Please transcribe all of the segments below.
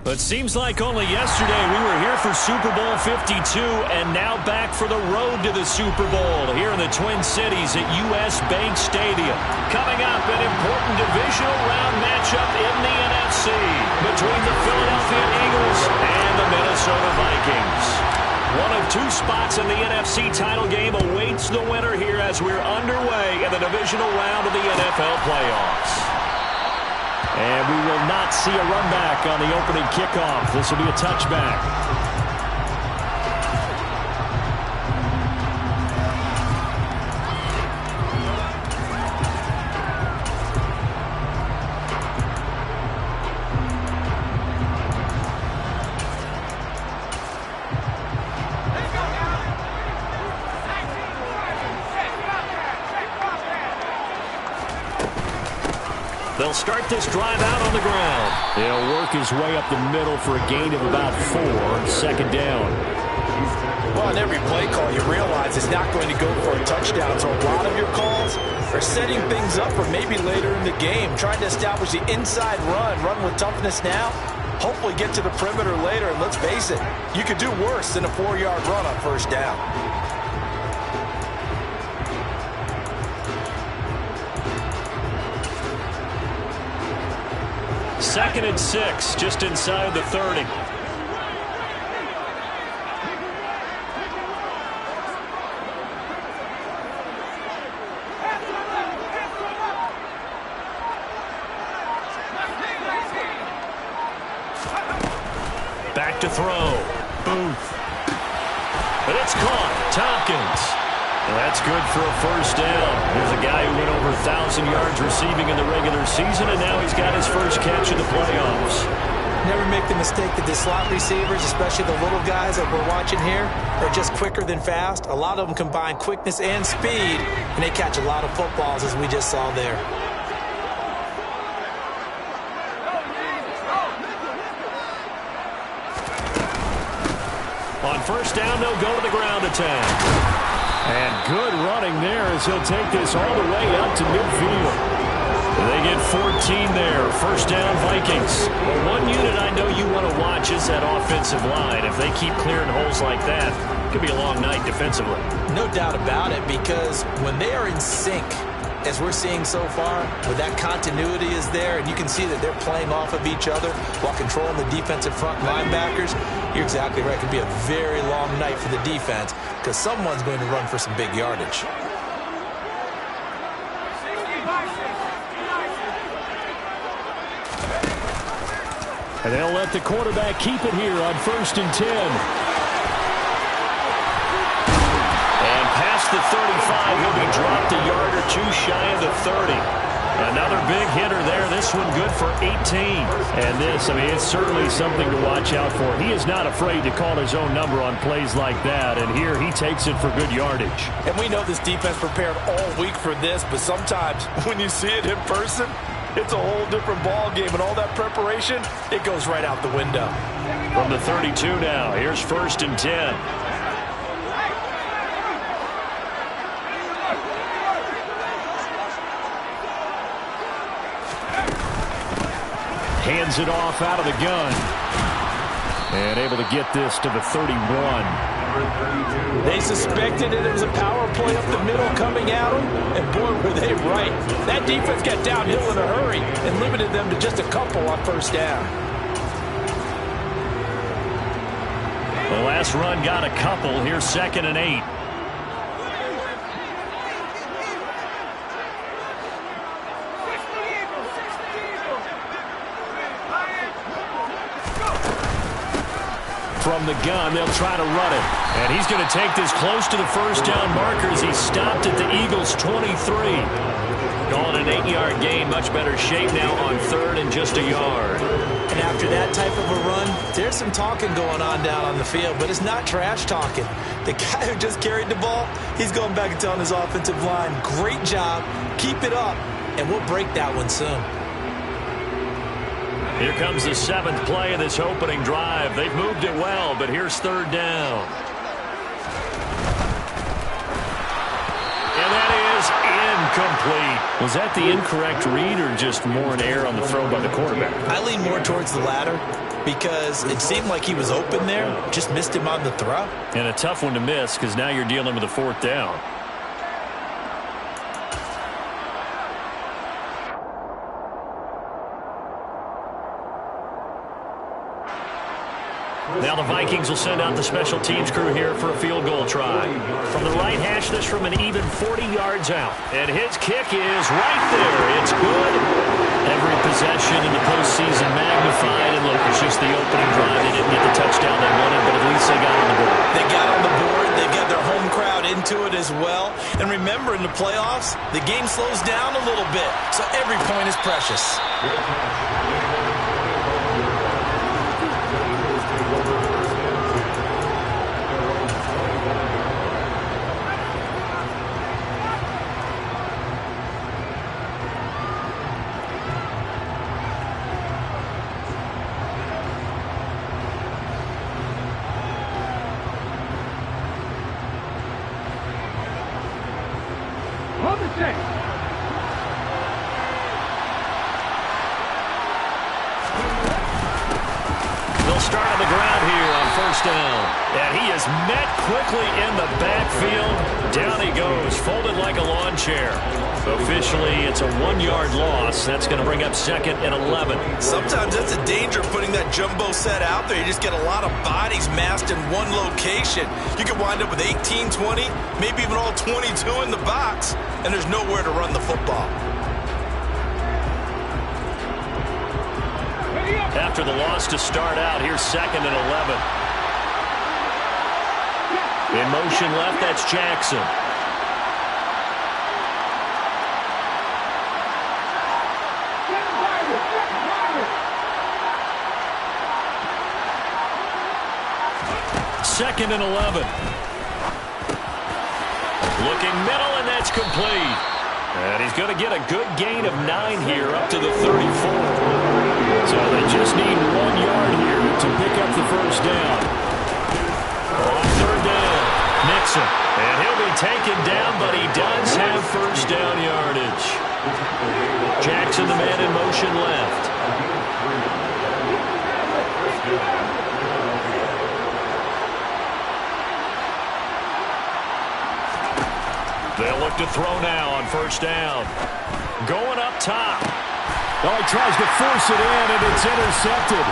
It seems like only yesterday we were here for Super Bowl 52 and now back for the road to the Super Bowl here in the Twin Cities at U.S. Bank Stadium. Coming up, an important divisional round matchup in the NFC between the Philadelphia Eagles and the Minnesota Vikings. One of two spots in the NFC title game awaits the winner here as we're underway in the divisional round of the NFL playoffs. And we will not see a run back on the opening kickoff. This will be a touchback. They'll start this drive out on the ground. He'll work his way up the middle for a gain of about 4. Second down. Well, on every play call, you realize it's not going to go for a touchdown. So a lot of your calls are setting things up for maybe later in the game, trying to establish the inside run with toughness now, hopefully get to the perimeter later. And let's face it, you could do worse than a 4-yard run on first down. Second and 6, just inside the 30. Back to throw. Booth. And it's caught. Tompkins. Well, that's good for a first down. Here's a guy who went over 1,000 yards receiving in the regular season, and now he's got his first catch in the playoffs. Never make the mistake that the slot receivers, especially the little guys that we're watching here, are just quicker than fast. A lot of them combine quickness and speed, and they catch a lot of footballs, as we just saw there. On first down, they'll go to the ground attack. And good running there as he'll take this all the way out to midfield. They get 14 there. First down, Vikings. Well, one unit I know you want to watch is that offensive line. If they keep clearing holes like that, it could be a long night defensively. No doubt about it, because when they are in sync, as we're seeing so far, where that continuity is there, and you can see that they're playing off of each other while controlling the defensive front linebackers, you're exactly right. It could be a very long night for the defense because someone's going to run for some big yardage. And they'll let the quarterback keep it here on first and 10. And past the 35, he'll be dropped a yard or two shy of the 30. Another big hitter there. This one good for 18. And this, I mean, it's certainly something to watch out for. He is not afraid to call his own number on plays like that. And here he takes it for good yardage. And we know this defense prepared all week for this, but sometimes when you see it in person, it's a whole different ball game. And all that preparation, it goes right out the window. From the 32 now, here's first and 10. Hands it off out of the gun. And able to get this to the 31. They suspected it was a power play up the middle coming at them, and boy, were they right. That defense got downhill in a hurry and limited them to just a couple on first down. The last run got a couple. Here's second and 8. From the gun, they'll try to run it. And he's going to take this close to the first down markers. He stopped at the Eagles' 23. Calling an 8-yard gain, much better shape now on third and just a yard. And after that type of a run, there's some talking going on down on the field, but it's not trash talking. The guy who just carried the ball, he's going back and telling his offensive line, great job, keep it up, and we'll break that one soon. Here comes the 7th play of this opening drive. They've moved it well, but here's third down. And that is incomplete. Was that the incorrect read or just more an error on the throw by the quarterback? I lean more towards the latter because it seemed like he was open there, just missed him on the throw. And a tough one to miss because now you're dealing with a 4th down. Now the Vikings will send out the special teams crew here for a field goal try. From the right hash, this from an even 40 yards out. And his kick is right there. It's good. Every possession in the postseason magnified. And look, it's just the opening drive. They didn't get the touchdown they wanted, but at least they got on the board. They got on the board. They've got their home crowd into it as well. And remember, in the playoffs, the game slows down a little bit. So every point is precious. They'll start on the ground here on 1st down. And he is met quickly in the backfield. Down he goes, folded like a lawn chair. Officially, it's a 1-yard loss. That's going to bring up 2nd and 11. Sometimes that's a danger putting that jumbo set out there. You just get a lot of bodies massed in one location. You could wind up with 18, 20, maybe even all 22 in the box, and there's nowhere to run the football. After the loss to start out, here's 2nd and 11. In motion left, that's Jackson. Second and 11. Looking middle, and that's complete. And he's going to get a good gain of 9 here up to the 34. So they just need 1 yard here to pick up the 1st down. On 3rd down, Nixon. And he'll be taken down, but he does have 1st down yardage. Jackson, the man in motion left. They'll look to throw now on 1st down. Going up top. Oh, he tries to force it in, and it's intercepted.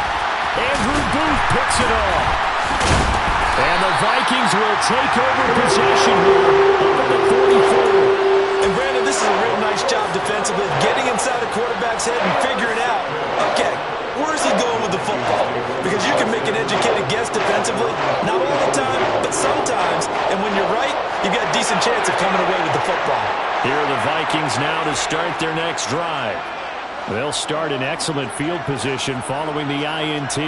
Andrew Booth picks it off. And the Vikings will take over possession here up at the 44. And Brandon, this is a real nice job defensively, getting inside the quarterback's head and figuring out, okay, where's he going with the football? Because you can make an educated guess defensively, not all the time, but sometimes. And when you're right, you've got a decent chance of coming away with the football. Here are the Vikings now to start their next drive. They'll start in excellent field position following the INT.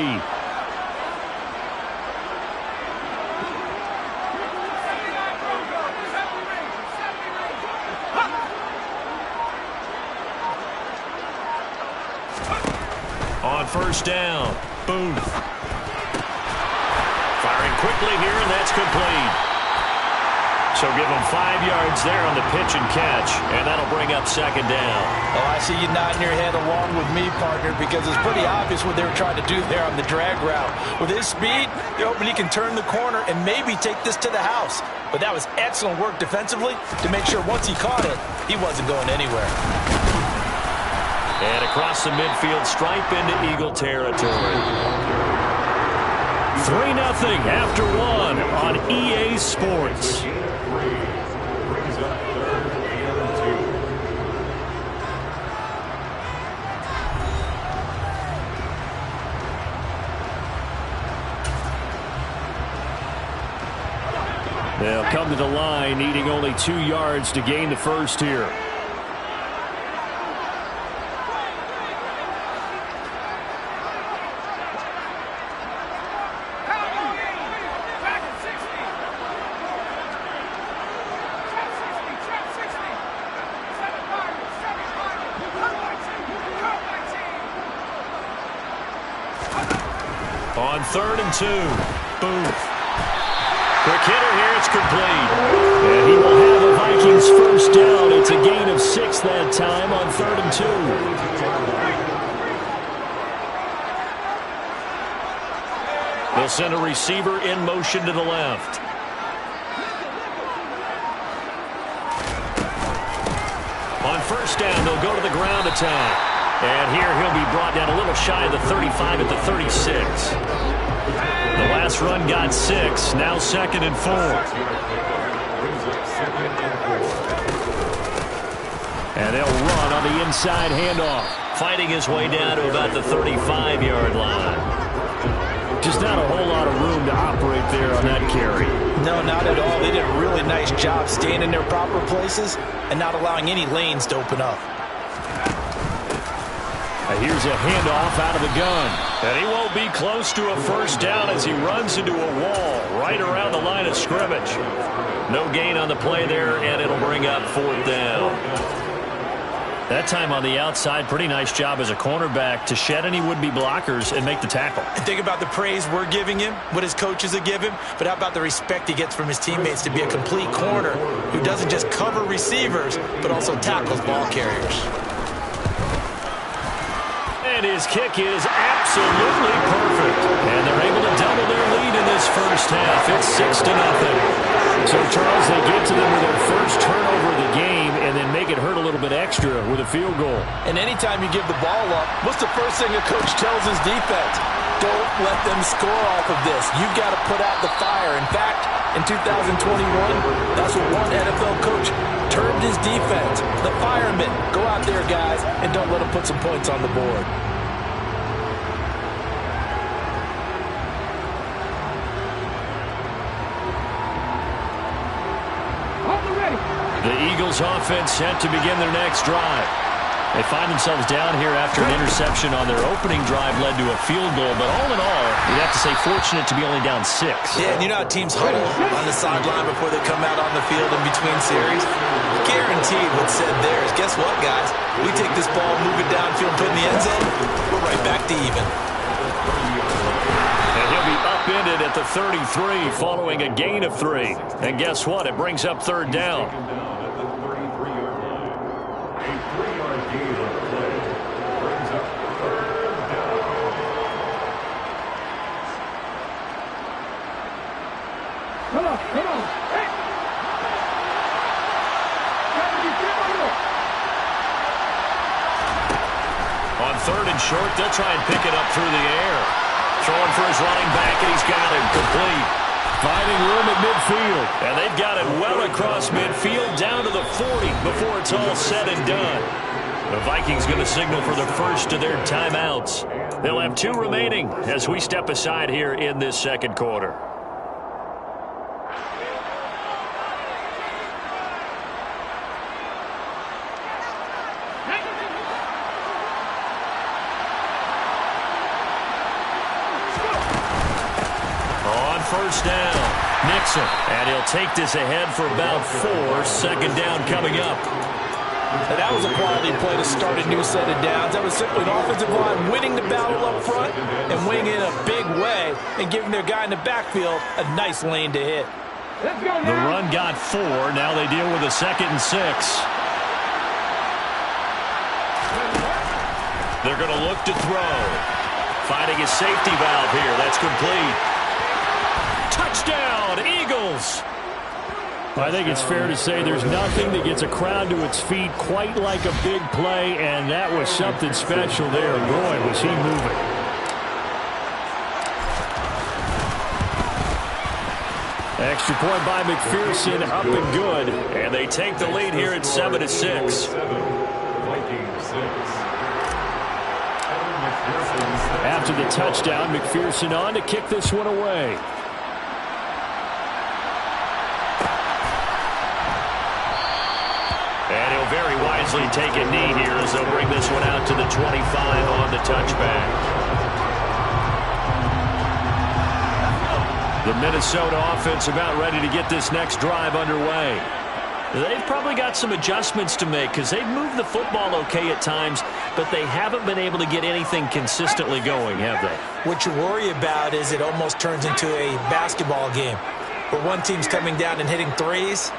On 1st down, Booth. Firing quickly here, and that's complete. So give him 5 yards there on the pitch and catch, and that'll bring up 2nd down. Oh, I see you nodding your head along with me, partner, because it's pretty obvious what they were trying to do there on the drag route. With his speed, they're hoping he can turn the corner and maybe take this to the house. But that was excellent work defensively to make sure once he caught it, he wasn't going anywhere. And across the midfield stripe into Eagle territory. 3-0 after 1 on EA Sports. They'll come to the line, needing only 2 yards to gain the 1st here. On 3rd and 2, Booth. Quick hitter here, it's complete. And he will have the Vikings 1st down. It's a gain of 6 that time on 3rd and 2. They'll send a receiver in motion to the left. On 1st down, they'll go to the ground attack. And here he'll be brought down a little shy of the 35 at the 36. The last run got 6. Now 2nd and 4. And they'll run on the inside handoff. Fighting his way down to about the 35-yard line. Just not a whole lot of room to operate there on that carry. No, not at all. They did a really nice job staying in their proper places and not allowing any lanes to open up. Here's a handoff out of the gun. And he won't be close to a 1st down as he runs into a wall right around the line of scrimmage. No gain on the play there, and it'll bring up 4th down. That time on the outside, pretty nice job as a cornerback to shed any would-be blockers and make the tackle. And think about the praise we're giving him, what his coaches have given, but how about the respect he gets from his teammates to be a complete corner who doesn't just cover receivers, but also tackles ball carriers. And his kick is absolutely perfect. And they're able to double their lead in this first half. It's 6-0. So, Charles, they get to them with their first turnover of the game and then make it hurt a little bit extra with a field goal. And anytime you give the ball up, what's the first thing a coach tells his defense? Don't let them score off of this. You've got to put out the fire. In fact, in 2021, that's what one NFL coach termed his defense. The firemen. Go out there, guys, and don't let them put some points on the board. The Eagles offense set to begin their next drive. They find themselves down here after an interception on their opening drive led to a field goal. But all in all, you'd have to say fortunate to be only down 6. Yeah, and you know how teams huddle on the sideline before they come out on the field in between series? Guaranteed what's said there is, guess what, guys? We take this ball, move it downfield, put it in the end zone, we're right back to even. And he'll be upended at the 33 following a gain of 3. And guess what? It brings up 3rd down. On 3rd and short, they'll try and pick it up through the air. Throwing for his running back, and he's got him complete. Finding room at midfield. And they've got it well across midfield down to the 40 before it's all said and done. The Vikings going to signal for the first of their timeouts. They'll have 2 remaining as we step aside here in this 2nd quarter. On 1st down, Nixon. And he'll take this ahead for about 4. 2nd down coming up. And that was a quality play to start a new set of downs. That was simply an offensive line winning the battle up front and winning it in a big way and giving their guy in the backfield a nice lane to hit. The run got 4. Now they deal with a 2nd and 6. They're going to look to throw. Finding a safety valve here. That's complete. Touchdown, Eagles! I think it's fair to say there's nothing that gets a crowd to its feet quite like a big play, and that was something special there. Boy, was he moving. Extra point by McPherson, up and good. And they take the lead here at 7-6. After the touchdown, McPherson on to kick this one away. And he'll very wisely take a knee here as they'll bring this one out to the 25 on the touchback. The Minnesota offense about ready to get this next drive underway. They've probably got some adjustments to make because they've moved the football okay at times, but they haven't been able to get anything consistently going, have they? What you worry about is it almost turns into a basketball game where one team's coming down and hitting threes,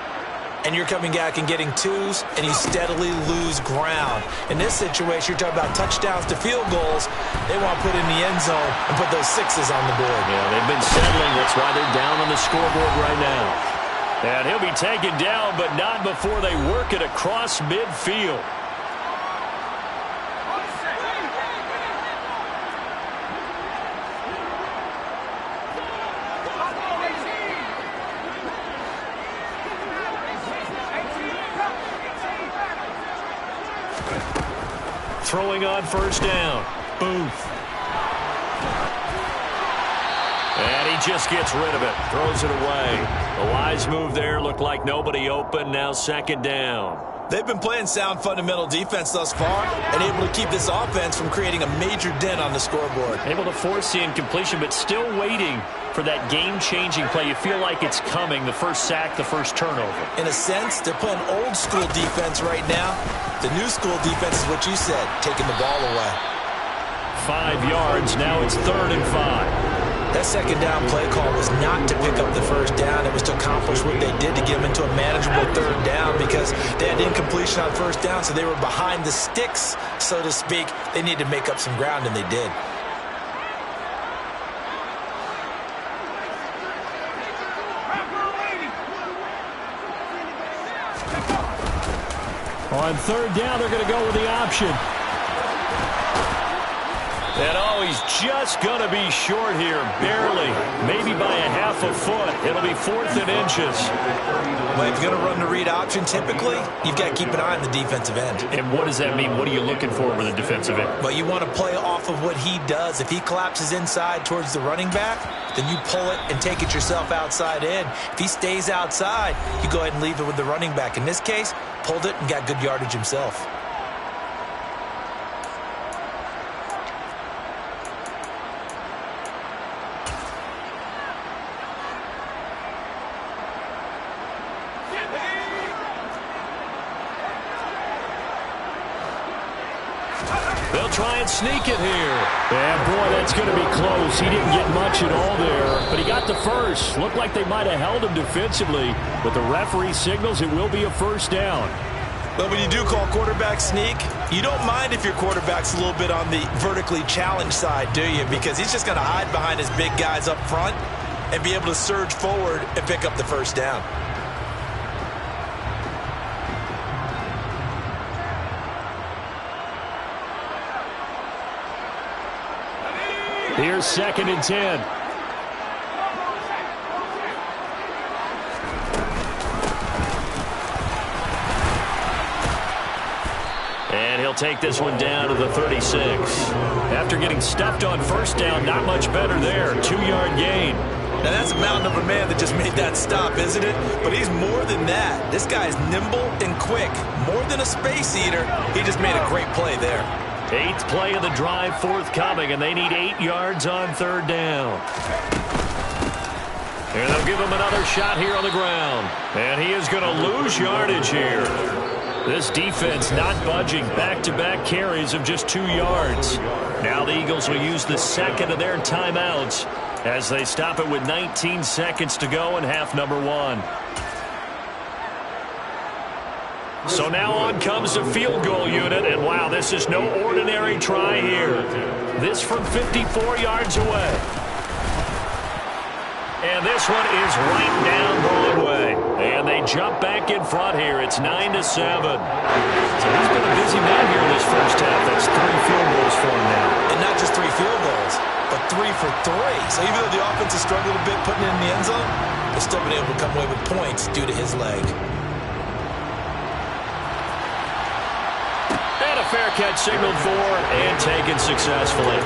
and you're coming back and getting twos, and you steadily lose ground. In this situation, you're talking about touchdowns to field goals. They want to put in the end zone and put those sixes on the board. Yeah, they've been settling. That's why they're down on the scoreboard right now. And he'll be taken down, but not before they work it across midfield. Throwing on first down. Booth. And he just gets rid of it. Throws it away. A wise move there. Looked like nobody open. Now second down. They've been playing sound fundamental defense thus far and able to keep this offense from creating a major dent on the scoreboard. Able to force the incompletion, but still waiting for that game-changing play. You feel like it's coming. The first sack, the first turnover. In a sense, they're playing old-school defense right now. The new school defense is what you said, taking the ball away. 5 yards. Now it's 3rd and 5. That second down play call was not to pick up the first down. It was to accomplish what they did to get them into a manageable 3rd down because they had incompletion on first down, so they were behind the sticks, so to speak. They needed to make up some ground, and they did. On 3rd down, they're going to go with the option. And he's just going to be short here, barely, maybe by a half a foot. It'll be 4th and inches. Well, if you're going to run the read option, typically, you've got to keep an eye on the defensive end. And what does that mean? What are you looking for with the defensive end? Well, you want to play off of what he does. If he collapses inside towards the running back, then you pull it and take it yourself outside in. If he stays outside, you go ahead and leave it with the running back. In this case, pulled it and got good yardage himself. They'll try and sneak it here. And, boy, that's going to be close. He didn't get much at all there, but he got the first. Looked like they might have held him defensively, but the referee signals it will be a first down. But when you do call quarterback sneak, you don't mind if your quarterback's a little bit on the vertically challenged side, do you? Because he's just going to hide behind his big guys up front and be able to surge forward and pick up the first down. Here's 2nd and 10. And he'll take this one down to the 36. After getting stuffed on first down, not much better there. 2-yard gain. Now, that's a mountain of a man that just made that stop, isn't it? But he's more than that. This guy's nimble and quick. More than a space eater. He just made a great play there. 8th play of the drive forthcoming, and they need 8 yards on 3rd down. And they'll give him another shot here on the ground. And he is going to lose yardage here. This defense not budging. Back-to-back carries of just 2 yards. Now the Eagles will use the second of their timeouts as they stop it with 19 seconds to go in half number 1. So now on comes the field goal unit, and wow, this is no ordinary try here. This from 54 yards away. And this one is right down Broadway. And they jump back in front here. It's 9-7. So he's been a busy man here in this first half. That's 3 field goals for him now. And not just 3 field goals, but 3 for 3. So even though the offense has struggled a bit putting it in the end zone, they've still been able to come away with points due to his leg. Fair catch signaled for and taken successfully.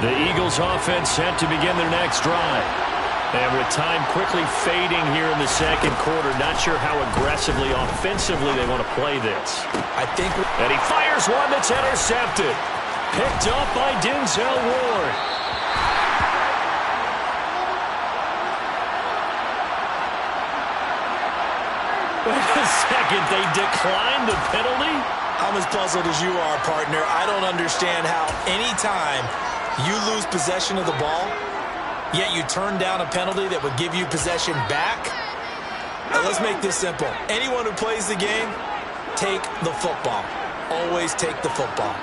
The Eagles offense set to begin their next drive. And with time quickly fading here in the second quarter, not sure how aggressively, offensively they want to play this. And he fires one that's intercepted. Picked up by Denzel Ward. second. They declined the penalty? I'm as puzzled as you are, partner. I don't understand how any time you lose possession of the ball, yet you turn down a penalty that would give you possession back. Now, let's make this simple. Anyone who plays the game, take the football. Always take the football.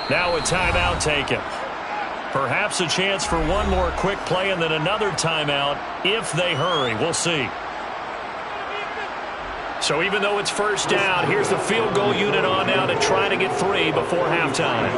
Now a timeout taken. Perhaps a chance for one more quick play and then another timeout if they hurry. We'll see. So even though it's first down, here's the field goal unit on now to try to get 3 before halftime.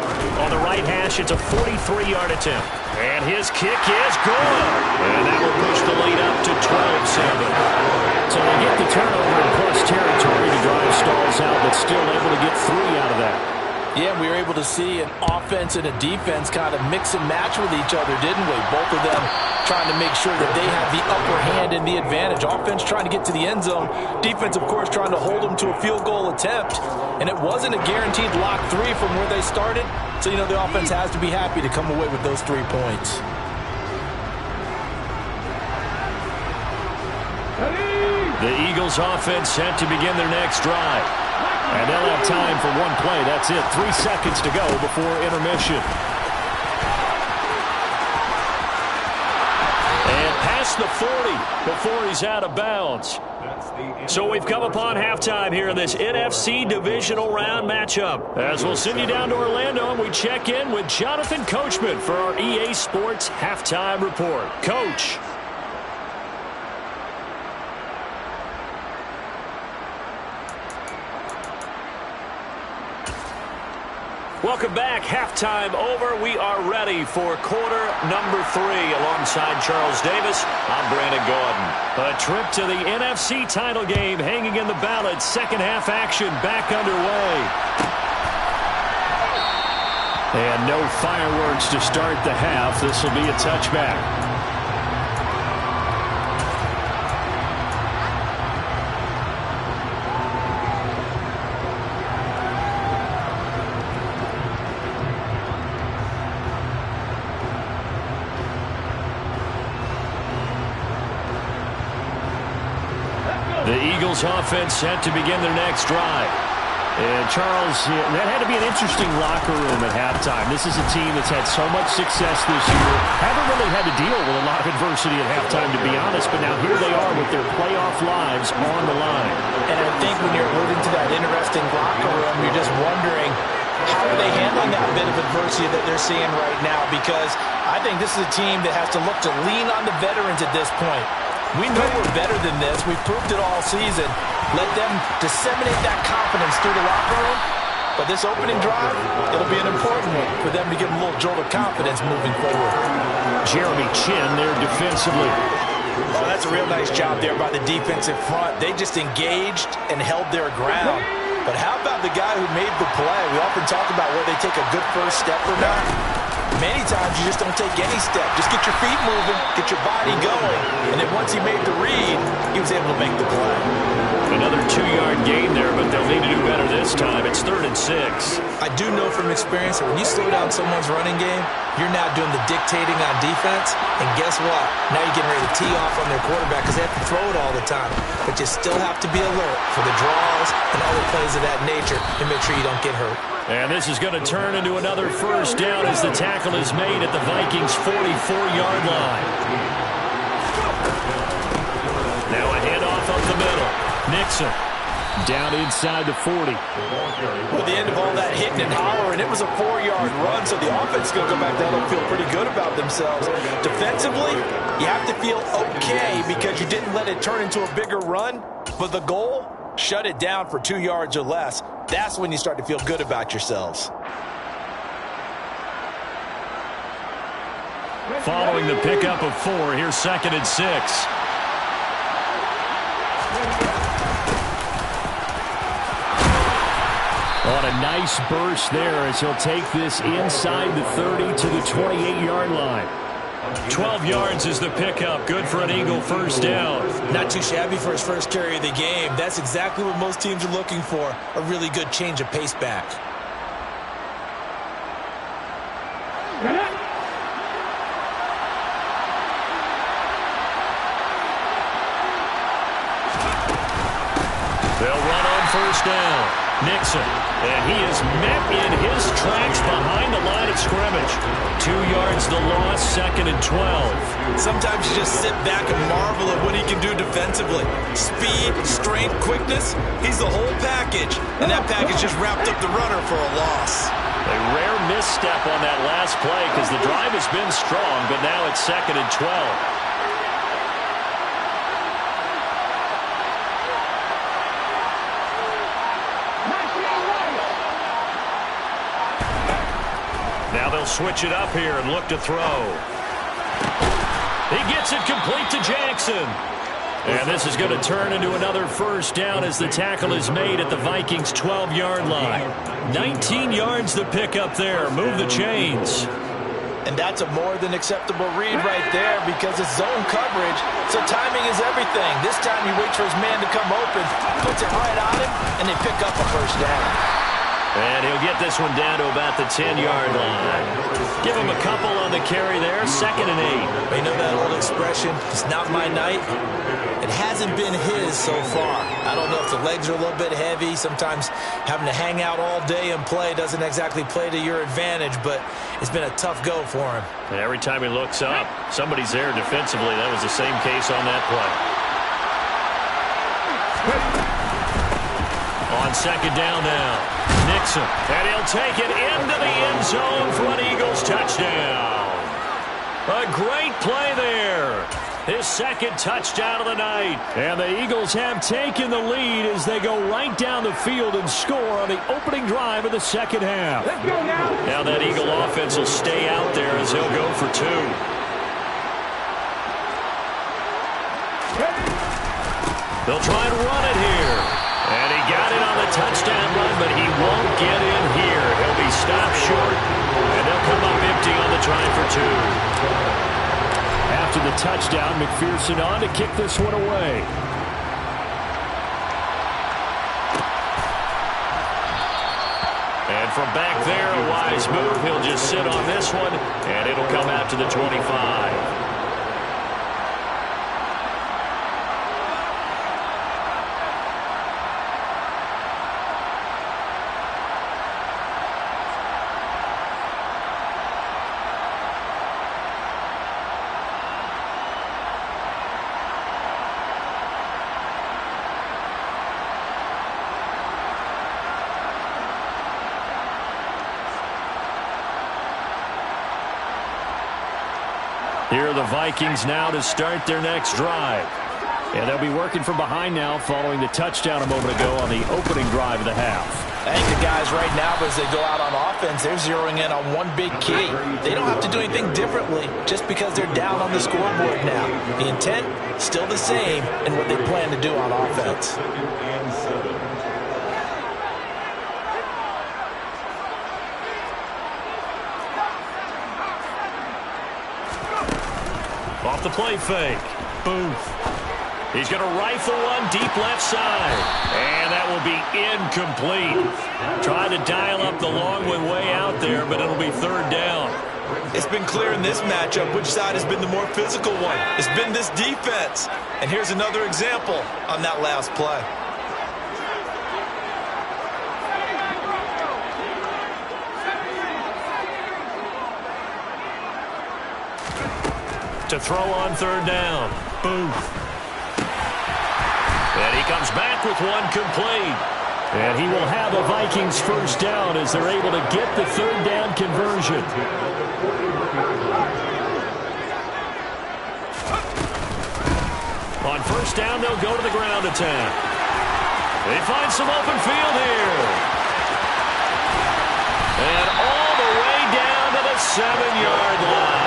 On the right hash, it's a 43-yard attempt. And his kick is good. And that will push the lead up to 12-7. So they get the turnover in plus territory. The drive stalls out, but still able to get 3 out of that. Yeah, we were able to see an offense and a defense kind of mix and match with each other, didn't we? Both of them trying to make sure that they have the upper hand and the advantage. Offense trying to get to the end zone. Defense, of course, trying to hold them to a field goal attempt. And it wasn't a guaranteed lock 3 from where they started. So, you know, the offense has to be happy to come away with those 3 points. The Eagles offense set to begin their next drive. And they'll have time for one play. That's it. 3 seconds to go before intermission. And past the 40 before he's out of bounds. So we've come upon halftime here in this NFC divisional round matchup. As we'll send you down to Orlando, and we check in with Jonathan Coachman for our EA Sports Halftime Report. Coach. Welcome back. Halftime over. We are ready for quarter number 3. Alongside Charles Davis, I'm Brandon Gaudin. A trip to the NFC title game hanging in the balance. Second half action back underway. And no fireworks to start the half. This will be a touchback. The Eagles offense set to begin their next drive. And Charles, that had to be an interesting locker room at halftime. This is a team that's had so much success this year. Haven't really had to deal with a lot of adversity at halftime, to be honest. But now here they are with their playoff lives on the line. And I think when you're alluding to that interesting locker room, you're just wondering, how are they handling that bit of adversity that they're seeing right now? Because I think this is a team that has to look to lean on the veterans at this point. We know we're better than this. We've proved it all season. Let them disseminate that confidence through the locker room. But this opening drive, it'll be an important one for them to give them a little jolt of confidence moving forward. Jeremy Chin there defensively. Oh, that's a real nice job there by the defensive front. They just engaged and held their ground. But how about the guy who made the play? We often talk about whether they take a good first step or not. Many times you just don't take any step. Just get your feet moving, get your body going. And then once he made the read, he was able to make the play. Another 2-yard gain there, but they'll need to do better this time. It's 3rd and 6. I do know from experience that when you slow down someone's running game, you're now doing the dictating on defense. And guess what? Now you're getting ready to tee off on their quarterback because they have to throw it all the time. But you still have to be alert for the draws and other plays of that nature and make sure you don't get hurt. And this is going to turn into another first down as the tackle is made at the Vikings' 44-yard line. Now a handoff up the middle. Nixon down inside the 40. Well, the end of all that hitting and hollering, it was a 4-yard run, so the offense is going to go back down and feel pretty good about themselves. Defensively, you have to feel okay because you didn't let it turn into a bigger run, but the goal, shut it down for 2 yards or less. That's when you start to feel good about yourselves. Following the pickup of 4, here's 2nd and 6. On a nice burst there as he'll take this inside the 30 to the 28-yard line. 12 yards is the pickup. Good for an Eagle first down. Not too shabby for his first carry of the game. That's exactly what most teams are looking for, a really good change of pace back. They'll run on first down. Nixon, and he is met in his tracks behind the line of scrimmage. 2 yards the loss, 2nd and 12. Sometimes you just sit back and marvel at what he can do defensively. Speed, strength, quickness, he's the whole package. And that package just wrapped up the runner for a loss. A rare misstep on that last play because the drive has been strong, but now it's 2nd and 12. Now they'll switch it up here and look to throw. He gets it complete to Jackson. And this is going to turn into another first down as the tackle is made at the Vikings' 12-yard line. 19 yards to pick up there. Move the chains. And that's a more than acceptable read right there because it's zone coverage, so timing is everything. This time he waits for his man to come open, puts it right on him, and they pick up a first down. And he'll get this one down to about the 10-yard line. Give him a couple on the carry there, 2nd and 8. You know that old expression, it's not my night? It hasn't been his so far. I don't know if the legs are a little bit heavy. Sometimes having to hang out all day and play doesn't exactly play to your advantage, but it's been a tough go for him. And every time he looks up, somebody's there defensively. That was the same case on that play. On 2nd down now. Nixon, and he'll take it into the end zone for an Eagles touchdown. A great play there. His 2nd touchdown of the night. And the Eagles have taken the lead as they go right down the field and score on the opening drive of the 2nd half. Let's go now. Now that Eagle offense will stay out there as he'll go for 2. They'll try and run it here. And he got it on the touchdown run, but he won't get in here. He'll be stopped short, and they'll come up empty on the try for 2. After the touchdown, McPherson on to kick this one away. And from back there, a wise move. He'll just sit on this one, and it'll come out to the 25. Here are the Vikings now to start their next drive. And they'll be working from behind now following the touchdown a moment ago on the opening drive of the half. I think the guys right now, as they go out on offense, they're zeroing in on one big key. They don't have to do anything differently just because they're down on the scoreboard now. The intent, still the same, and what they plan to do on offense. Off the play fake. Booth. He's going to rifle one deep left side. And that will be incomplete. Trying to dial up the long way out there, but it'll be 3rd down. It's been clear in this matchup which side has been the more physical one. It's been this defense. And here's another example on that last play. To throw on 3rd down. Booth. And he comes back with one complete. And he will have a Vikings first down as they're able to get the 3rd down conversion. On first down, they'll go to the ground attack. They find some open field here. And all the way down to the 7-yard line.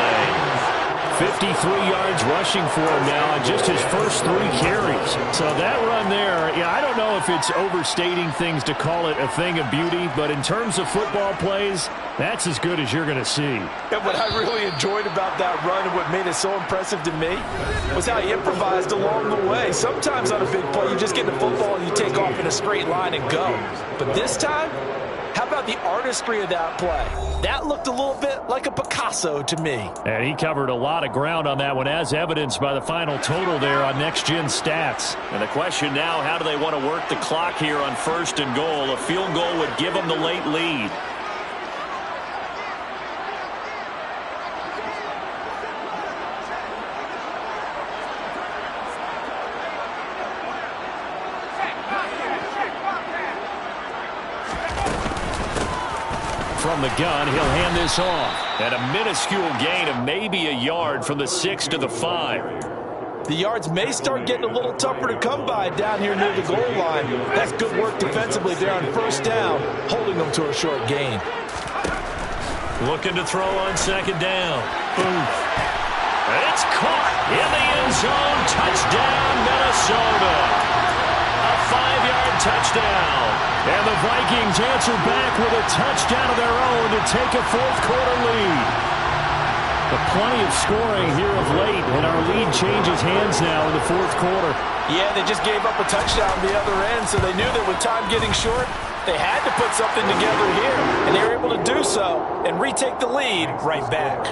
53 yards rushing for him now on just his first 3 carries. So that run there, yeah, I don't know if it's overstating things to call it a thing of beauty, but in terms of football plays, that's as good as you're going to see. And what I really enjoyed about that run and what made it so impressive to me was how he improvised along the way. Sometimes on a big play, you just get the football and you take off in a straight line and go. But this time, how about the artistry of that play? That looked a little bit like a Picasso to me. And he covered a lot of ground on that one, as evidenced by the final total there on Next Gen Stats. And the question now, how do they want to work the clock here on 1st and goal? A field goal would give them the late lead. From the gun, he'll hand this off. And a minuscule gain of maybe a yard from the 6 to the 5. The yards may start getting a little tougher to come by down here near the goal line. That's good work defensively there on 1st down, holding them to a short gain. Looking to throw on 2nd down. Oof. It's caught in the end zone. Touchdown, Minnesota. A 5-yard touchdown. And the Vikings answer back with a touchdown of their own to take a 4th quarter lead. But plenty of scoring here of late, and our lead changes hands now in the 4th quarter. Yeah, they just gave up a touchdown on the other end, so they knew that with time getting short, they had to put something together here, and they were able to do so and retake the lead right back.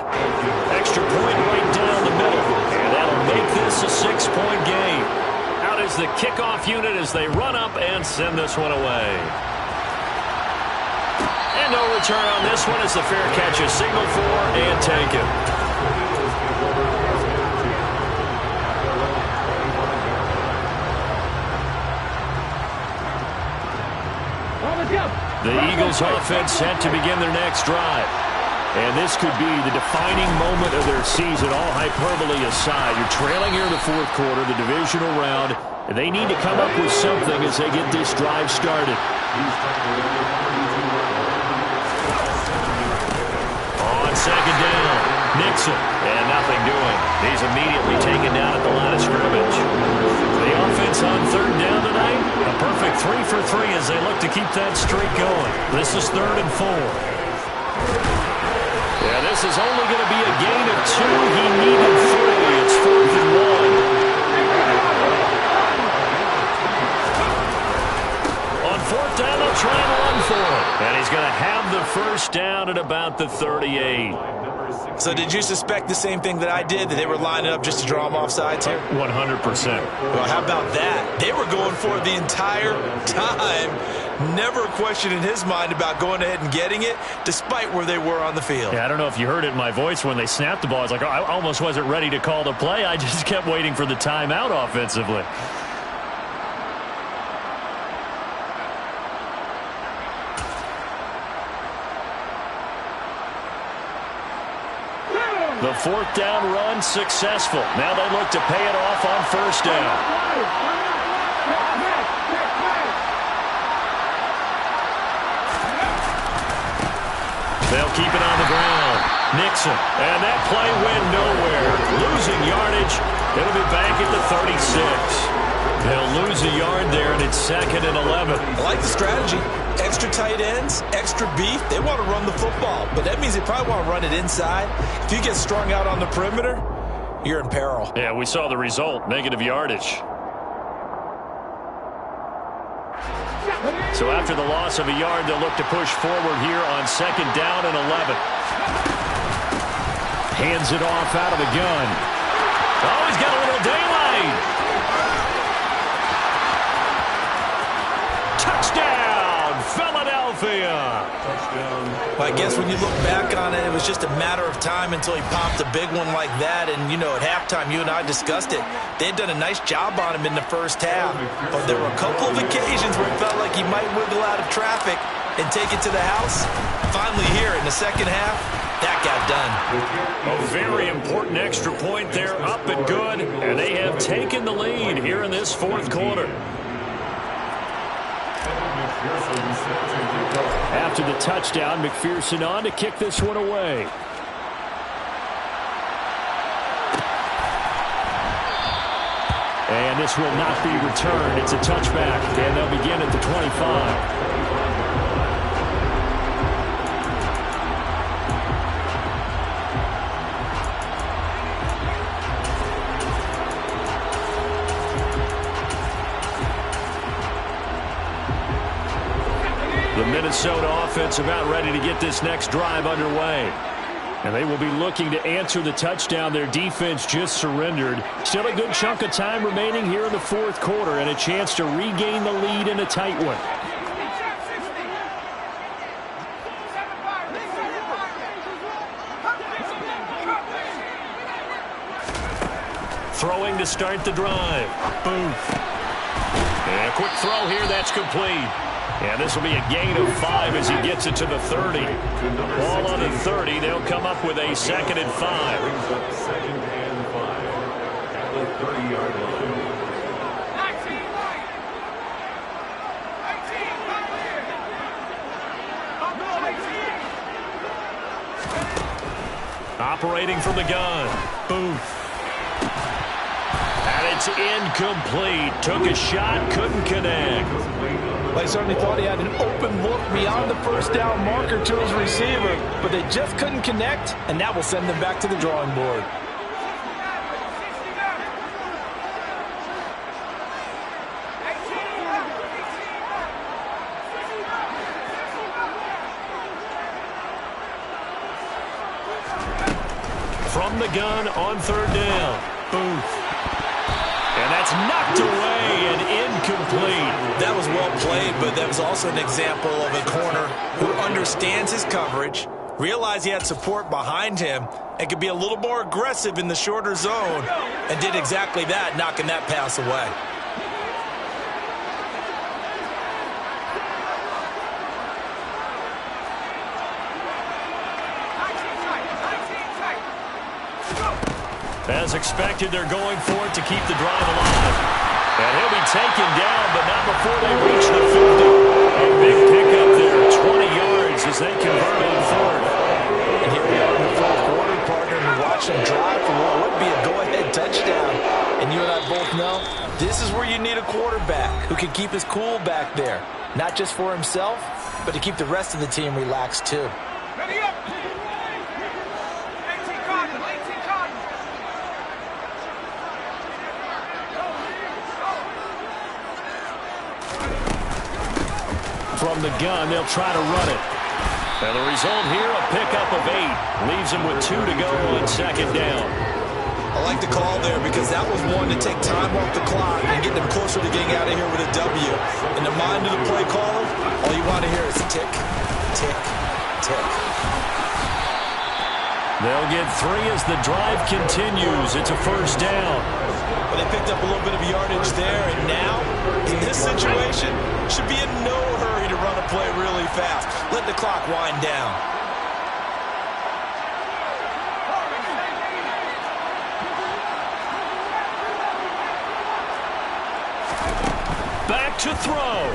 Extra point right down the middle, and that'll make this a 6-point game. Out is the kickoff unit as they run up and send this one away. And no return on this one as the fair catch is signaled for and taken. The Eagles offense set to begin their next drive. And this could be the defining moment of their season, all hyperbole aside. You're trailing here in the 4th quarter, the divisional round, and they need to come up with something as they get this drive started. On 2nd down, Nixon, and nothing doing. He's immediately taken down at the line of scrimmage. The offense on 3rd down tonight, a perfect 3 for 3 as they look to keep that streak going. This is 3rd and 4. Yeah, this is only going to be a gain of 2. He needed 3. It's 4th and 1. On 4th down, they'll try and run for it. And he's going to have the 1st down at about the 38. So did you suspect the same thing that I did, that they were lining up just to draw them off sides here? 100%. Well, how about that? They were going for it the entire time. Never a question in his mind about going ahead and getting it, despite where they were on the field. Yeah, I don't know if you heard it in my voice when they snapped the ball. I was like, oh, I almost wasn't ready to call the play. I just kept waiting for the timeout offensively. The 4th down run successful. Now they look to pay it off on 1st down. They'll keep it on the ground. Nixon, and that play went nowhere. Losing yardage. It'll be back at the 36. They'll lose a yard there, and it's 2nd and 11. I like the strategy. Extra tight ends, extra beef. They want to run the football, but that means they probably want to run it inside. If you get strung out on the perimeter, you're in peril. Yeah, we saw the result, negative yardage. So after the loss of a yard, they'll look to push forward here on 2nd down and 11. Hands it off out of the gun. Oh, he's got a little daylight. Touchdown, Philadelphia. Well, I guess when you look back on it, it was just a matter of time until he popped a big one like that. And, you know, at halftime, you and I discussed it. They had done a nice job on him in the 1st half. But there were a couple of occasions where it felt like he might wiggle out of traffic and take it to the house. Finally here in the 2nd half, that got done. A very important extra point there, up and good. And they have taken the lead here in this 4th quarter. After the touchdown, McPherson on to kick this one away. And this will not be returned. It's a touchback, and they'll begin at the 25. The Minnesota offense about ready to get this next drive underway. And they will be looking to answer the touchdown their defense just surrendered. Still a good chunk of time remaining here in the fourth quarter and a chance to regain the lead in a tight one. Throwing to start the drive. Boom. And a quick throw here. That's complete. And this will be a gain of 5 as he gets it to the 30. Ball on the 30. They'll come up with a 2nd and 5. Second and 5 at the 30-yard line. Operating from the gun. Boom. And it's incomplete. Took a shot, couldn't connect. They certainly thought he had an open look beyond the first down marker to his receiver, but they just couldn't connect, and that will send them back to the drawing board. From the gun on 3rd down. Boom. And that's knocked away and incomplete. That was well played, but that was also an example of a corner who understands his coverage, realized he had support behind him, and could be a little more aggressive in the shorter zone, and did exactly that, knocking that pass away. As expected, they're going for it to keep the drive alive. And he'll be taken down, but not before they reach the 50. A big pickup there, 20 yards as they convert on 3rd. And here we are in the fourth quarter, partner, and watch them drive for what would be a go-ahead touchdown. And you and I both know this is where you need a quarterback who can keep his cool back there. Not just for himself, but to keep the rest of the team relaxed too. Ready up! From the gun, they'll try to run it. And the result here, a pickup of 8. Leaves them with 2 to go on 2nd down. I like the call there because that was one to take time off the clock and get them closer to getting out of here with a W. In the mind of the play caller, all you want to hear is tick, tick, tick. They'll get 3 as the drive continues. It's a 1st down. But they picked up a little bit of yardage there, and now, in this situation, should be in no hurry to run a play really fast. Let the clock wind down. Back to throw.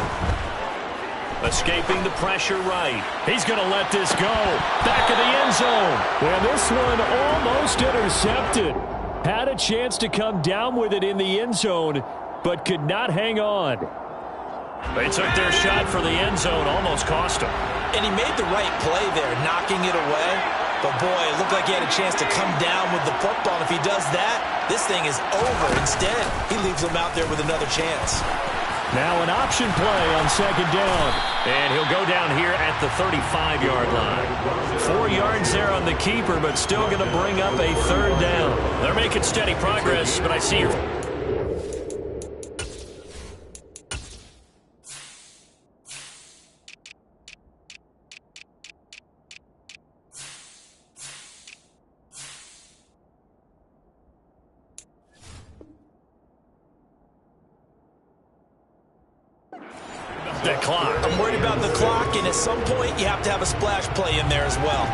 Escaping the pressure right. He's going to let this go. Back of the end zone. And this one almost intercepted. Had a chance to come down with it in the end zone, but could not hang on. They took their shot for the end zone, almost cost him. And he made the right play there, knocking it away. But, boy, it looked like he had a chance to come down with the football. And if he does that, this thing is over. Instead, he leaves him out there with another chance. Now an option play on 2nd down. And he'll go down here at the 35-yard line. 4 yards there on the keeper, but still going to bring up a 3rd down. They're making steady progress, but I see your... The clock. I'm worried about the clock, and at some point, you have to have a splash play in there as well.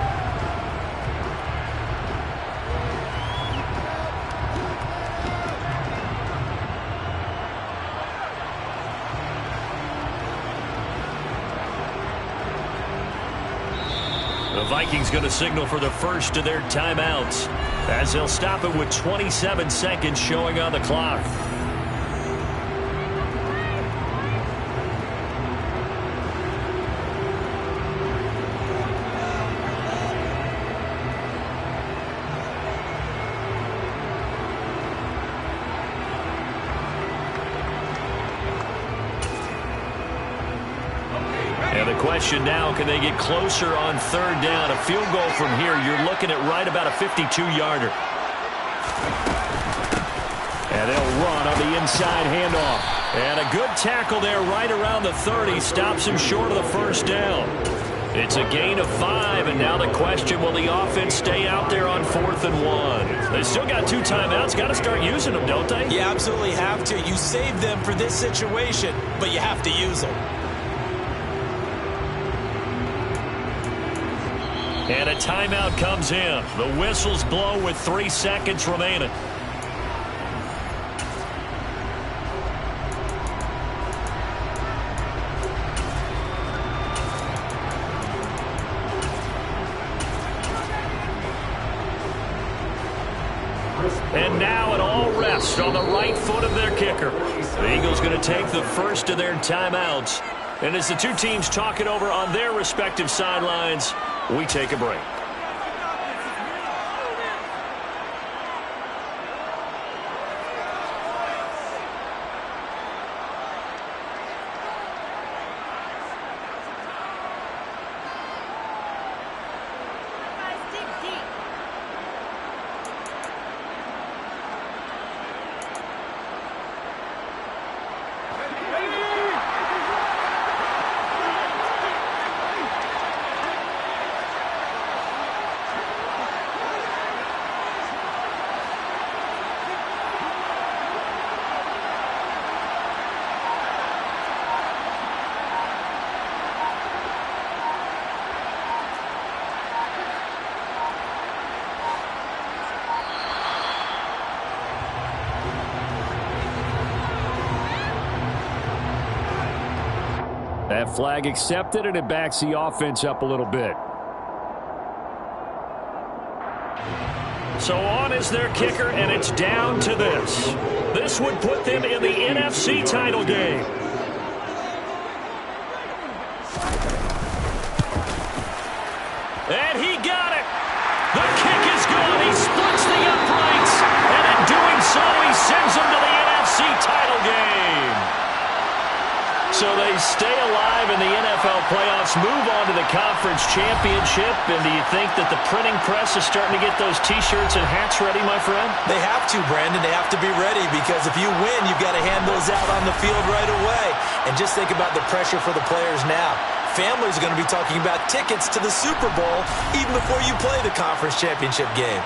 The Vikings going to signal for the first of their timeouts as they'll stop it with 27 seconds showing on the clock. And the question now, can they get closer on third down? A field goal from here, you're looking at right about a 52-yarder. And they'll run on the inside handoff. And a good tackle there right around the 30. Stops him short of the first down. It's a gain of 5, and now the question, will the offense stay out there on 4th and 1? They still got 2 timeouts. Got to start using them, don't they? You absolutely have to. You save them for this situation, but you have to use them. And a timeout comes in. The whistles blow with 3 seconds remaining. And now it all rests on the right foot of their kicker. The Eagles going to take the first of their timeouts. And as the two teams talk it over on their respective sidelines, we take a break. That flag accepted, and it backs the offense up a little bit. So on is their kicker, and it's down to this. This would put them in the NFC title game. And he got it. The kick is good. He splits the uprights, and in doing so, he sends them to the NFC title game. So they stay alive in the NFL playoffs, move on to the conference championship. And do you think that the printing press is starting to get those T-shirts and hats ready, my friend? They have to, Brandon. They have to be ready because if you win, you've got to hand those out on the field right away. And just think about the pressure for the players now. Families are going to be talking about tickets to the Super Bowl even before you play the conference championship game.